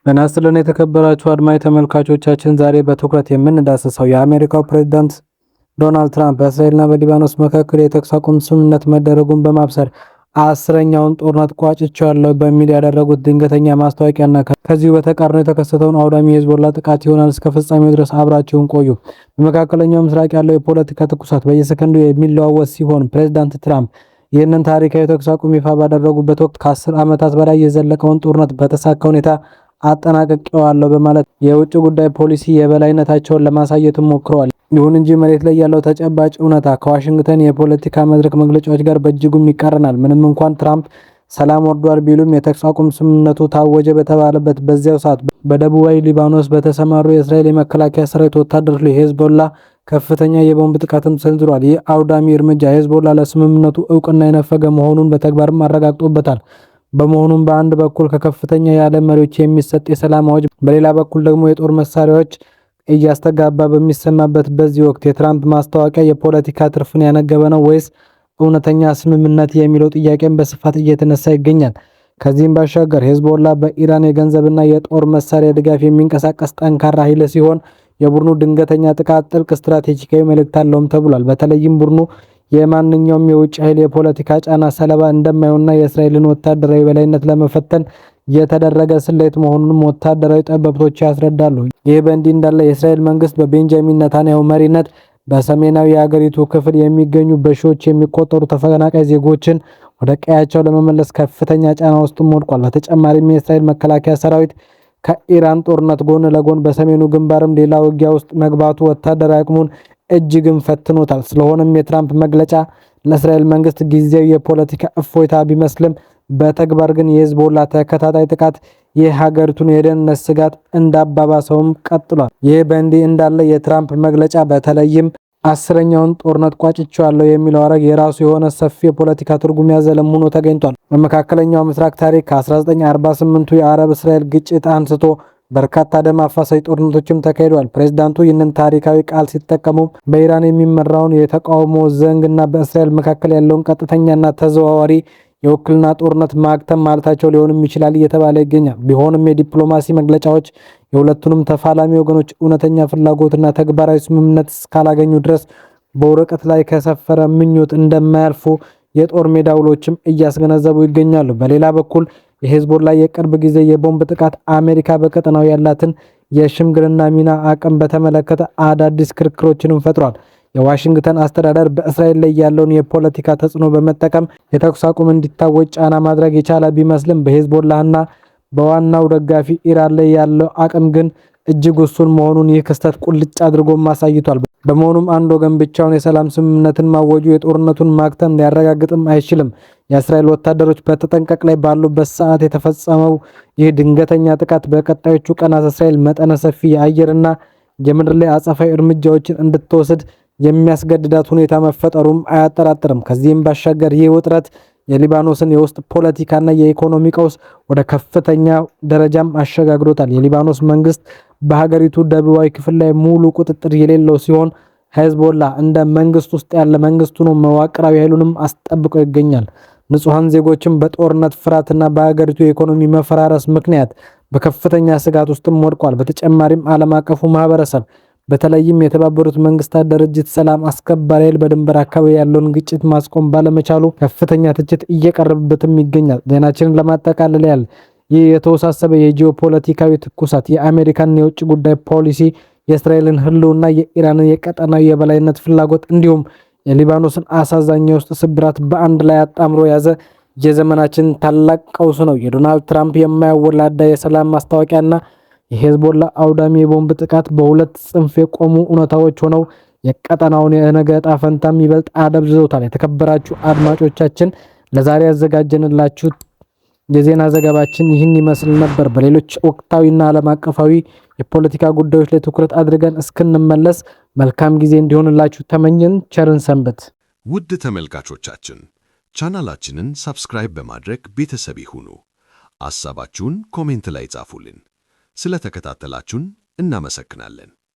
በናስለን የተከበራችሁ አድማጭ ተመልካቾቻችን ዛሬ በትኩረት የምንዳስሰው የአሜሪካው ፕሬዝዳንት ዶናልድ ትራምፕ በእስራኤልና በሊባኖስ መካከል የተኩስ አቁም ስምምነት መደረጉን በማብሰር አስረኛውን ጦርነት ቋጭቻለሁ በሚል ያደረጉት ድንገተኛ ማስታወቂያና ከዚሁ በተቃርኖ የተከሰተውን አውዳሚ የሄዝቦላ ጥቃት ይሆናል። እስከ ፍጻሜው ድረስ አብራችሁን ቆዩ። በመካከለኛው ምስራቅ ያለው የፖለቲካ ትኩሳት በየሰከንዱ የሚለዋወጥ ሲሆን ፕሬዝዳንት ትራምፕ ይህንን ታሪካዊ የተኩስ አቁም ይፋ ባደረጉበት ወቅት ከ10 ዓመታት በላይ የዘለቀውን ጦርነት በተሳካ ሁኔታ አጠናቅቀዋለሁ በማለት የውጭ ጉዳይ ፖሊሲ የበላይነታቸውን ለማሳየት ሞክረዋል። ይሁን እንጂ መሬት ላይ ያለው ተጨባጭ እውነታ ከዋሽንግተን የፖለቲካ መድረክ መግለጫዎች ጋር በእጅጉም ይቃረናል። ምንም እንኳን ትራምፕ ሰላም ወርዷል ቢሉም የተኩስ አቁም ስምምነቱ ታወጀ በተባለበት በዚያው ሰዓት በደቡባዊ ሊባኖስ በተሰማሩ የእስራኤል የመከላከያ ሰራዊት ወታደሮች ላይ ሄዝቦላ ከፍተኛ የቦምብ ጥቃትም ሰንዝሯል። ይህ አውዳሚ እርምጃ ሄዝቦላ ለስምምነቱ እውቅና የነፈገ መሆኑን በተግባርም አረጋግጦበታል። በመሆኑም በአንድ በኩል ከከፍተኛ የዓለም መሪዎች የሚሰጥ የሰላም አዋጅ፣ በሌላ በኩል ደግሞ የጦር መሳሪያዎች እያስተጋባ በሚሰማበት በዚህ ወቅት የትራምፕ ማስታወቂያ የፖለቲካ ትርፍን ያነገበ ነው ወይስ እውነተኛ ስምምነት የሚለው ጥያቄም በስፋት እየተነሳ ይገኛል። ከዚህም ባሻገር ሄዝቦላ በኢራን የገንዘብና የጦር መሳሪያ ድጋፍ የሚንቀሳቀስ ጠንካራ ኃይል ሲሆን የቡድኑ ድንገተኛ ጥቃት ጥልቅ ስትራቴጂካዊ መልእክት አለውም ተብሏል። በተለይም ቡድኑ የማንኛውም የውጭ ኃይል የፖለቲካ ጫና ሰለባ እንደማይሆንና የእስራኤልን ወታደራዊ በላይነት ለመፈተን የተደረገ ስሌት መሆኑንም ወታደራዊ ጠበብቶች ያስረዳሉ። ይህ በእንዲህ እንዳለ የእስራኤል መንግስት በቤንጃሚን ኔታንያሁ መሪነት በሰሜናዊ የሀገሪቱ ክፍል የሚገኙ በሺዎች የሚቆጠሩ ተፈናቃይ ዜጎችን ወደ ቀያቸው ለመመለስ ከፍተኛ ጫና ውስጥም ወድቋል። በተጨማሪም የእስራኤል መከላከያ ሰራዊት ከኢራን ጦርነት ጎን ለጎን በሰሜኑ ግንባርም ሌላ ውጊያ ውስጥ መግባቱ ወታደራዊ አቅሙን እጅግም ፈትኖታል። ስለሆነም የትራምፕ መግለጫ ለእስራኤል መንግስት ጊዜያዊ የፖለቲካ እፎይታ ቢመስልም በተግባር ግን የሄዝቦላ ተከታታይ ጥቃት የሀገሪቱን የደህንነት ስጋት እንዳባባሰውም ቀጥሏል። ይህ በእንዲህ እንዳለ የትራምፕ መግለጫ በተለይም አስረኛውን ጦርነት ቋጭቻለሁ የሚለው አረግ የራሱ የሆነ ሰፊ የፖለቲካ ትርጉም ያዘለም ሆኖ ተገኝቷል። በመካከለኛው ምስራቅ ታሪክ ከ1948ቱ የአረብ እስራኤል ግጭት አንስቶ በርካታ ደም አፋሳሽ ጦርነቶችም ተካሂደዋል። ፕሬዝዳንቱ ይህንን ታሪካዊ ቃል ሲጠቀሙ በኢራን የሚመራውን የተቃውሞ ዘንግ እና በእስራኤል መካከል ያለውን ቀጥተኛና ተዘዋዋሪ የውክልና ጦርነት ማክተም ማለታቸው ሊሆንም ይችላል እየተባለ ይገኛል። ቢሆንም የዲፕሎማሲ መግለጫዎች የሁለቱንም ተፋላሚ ወገኖች እውነተኛ ፍላጎትና ተግባራዊ ስምምነት እስካላገኙ ድረስ በወረቀት ላይ ከሰፈረ ምኞት እንደማያልፉ የጦር ሜዳ ውሎችም እያስገነዘቡ ይገኛሉ። በሌላ በኩል የሄዝቦላ የቅርብ ጊዜ የቦምብ ጥቃት አሜሪካ በቀጠናው ያላትን የሽምግልና ሚና አቅም በተመለከተ አዳዲስ ክርክሮችንም ፈጥሯል። የዋሽንግተን አስተዳደር በእስራኤል ላይ ያለውን የፖለቲካ ተጽዕኖ በመጠቀም የተኩስ አቁም እንዲታወጅ ጫና ማድረግ የቻለ ቢመስልም በሄዝቦላና በዋናው ደጋፊ ኢራን ላይ ያለው አቅም ግን እጅግ ውሱን መሆኑን ይህ ክስተት ቁልጭ አድርጎ አሳይቷል። በመሆኑም አንድ ወገን ብቻውን የሰላም ስምምነትን ማወጁ የጦርነቱን ማክተም ሊያረጋግጥም አይችልም። የእስራኤል ወታደሮች በተጠንቀቅ ላይ ባሉበት ሰዓት የተፈጸመው ይህ ድንገተኛ ጥቃት በቀጣዮቹ ቀናት እስራኤል መጠነ ሰፊ የአየርና የምድር ላይ አጸፋዊ እርምጃዎችን እንድትወስድ የሚያስገድዳት ሁኔታ መፈጠሩም አያጠራጥርም። ከዚህም ባሻገር ይህ ውጥረት የሊባኖስን የውስጥ ፖለቲካና የኢኮኖሚ ቀውስ ወደ ከፍተኛ ደረጃም አሸጋግሮታል። የሊባኖስ መንግስት በሀገሪቱ ደቡባዊ ክፍል ላይ ሙሉ ቁጥጥር የሌለው ሲሆን ሄዝቦላ እንደ መንግስት ውስጥ ያለ መንግስቱ ነው መዋቅራዊ ኃይሉንም አስጠብቆ ይገኛል። ንጹሃን ዜጎችም በጦርነት ፍርሃትና በሀገሪቱ የኢኮኖሚ መፈራረስ ምክንያት በከፍተኛ ስጋት ውስጥም ወድቋል። በተጨማሪም ዓለም አቀፉ ማህበረሰብ በተለይም የተባበሩት መንግስታት ድርጅት ሰላም አስከባሪ ኃይል በድንበር አካባቢ ያለውን ግጭት ማስቆም ባለመቻሉ ከፍተኛ ትችት እየቀረበበትም ይገኛል። ዜናችንን ለማጠቃለል ያህል ይህ የተወሳሰበ የጂኦፖለቲካዊ ትኩሳት የአሜሪካን የውጭ ጉዳይ ፖሊሲ፣ የእስራኤልን ህልውና፣ የኢራንን የቀጠናዊ የበላይነት ፍላጎት እንዲሁም የሊባኖስን አሳዛኝ የውስጥ ስብራት በአንድ ላይ አጣምሮ ያዘ የዘመናችን ታላቅ ቀውስ ነው። የዶናልድ ትራምፕ የማያወላዳ የሰላም ማስታወቂያና የሄዝቦላ አውዳሚ የቦምብ ጥቃት በሁለት ጽንፍ የቆሙ እውነታዎች ሆነው የቀጠናውን የነገ ዕጣ ፈንታም ይበልጥ አደብዝዘውታል። የተከበራችሁ አድማጮቻችን ለዛሬ ያዘጋጀንላችሁ የዜና ዘገባችን ይህን ይመስል ነበር። በሌሎች ወቅታዊና ዓለም አቀፋዊ የፖለቲካ ጉዳዮች ላይ ትኩረት አድርገን እስክንመለስ መልካም ጊዜ እንዲሆንላችሁ ተመኘን። ቸርን ሰንበት። ውድ ተመልካቾቻችን ቻናላችንን ሰብስክራይብ በማድረግ ቤተሰብ ይሁኑ። ሐሳባችሁን ኮሜንት ላይ ጻፉልን። ስለተከታተላችሁን እናመሰግናለን።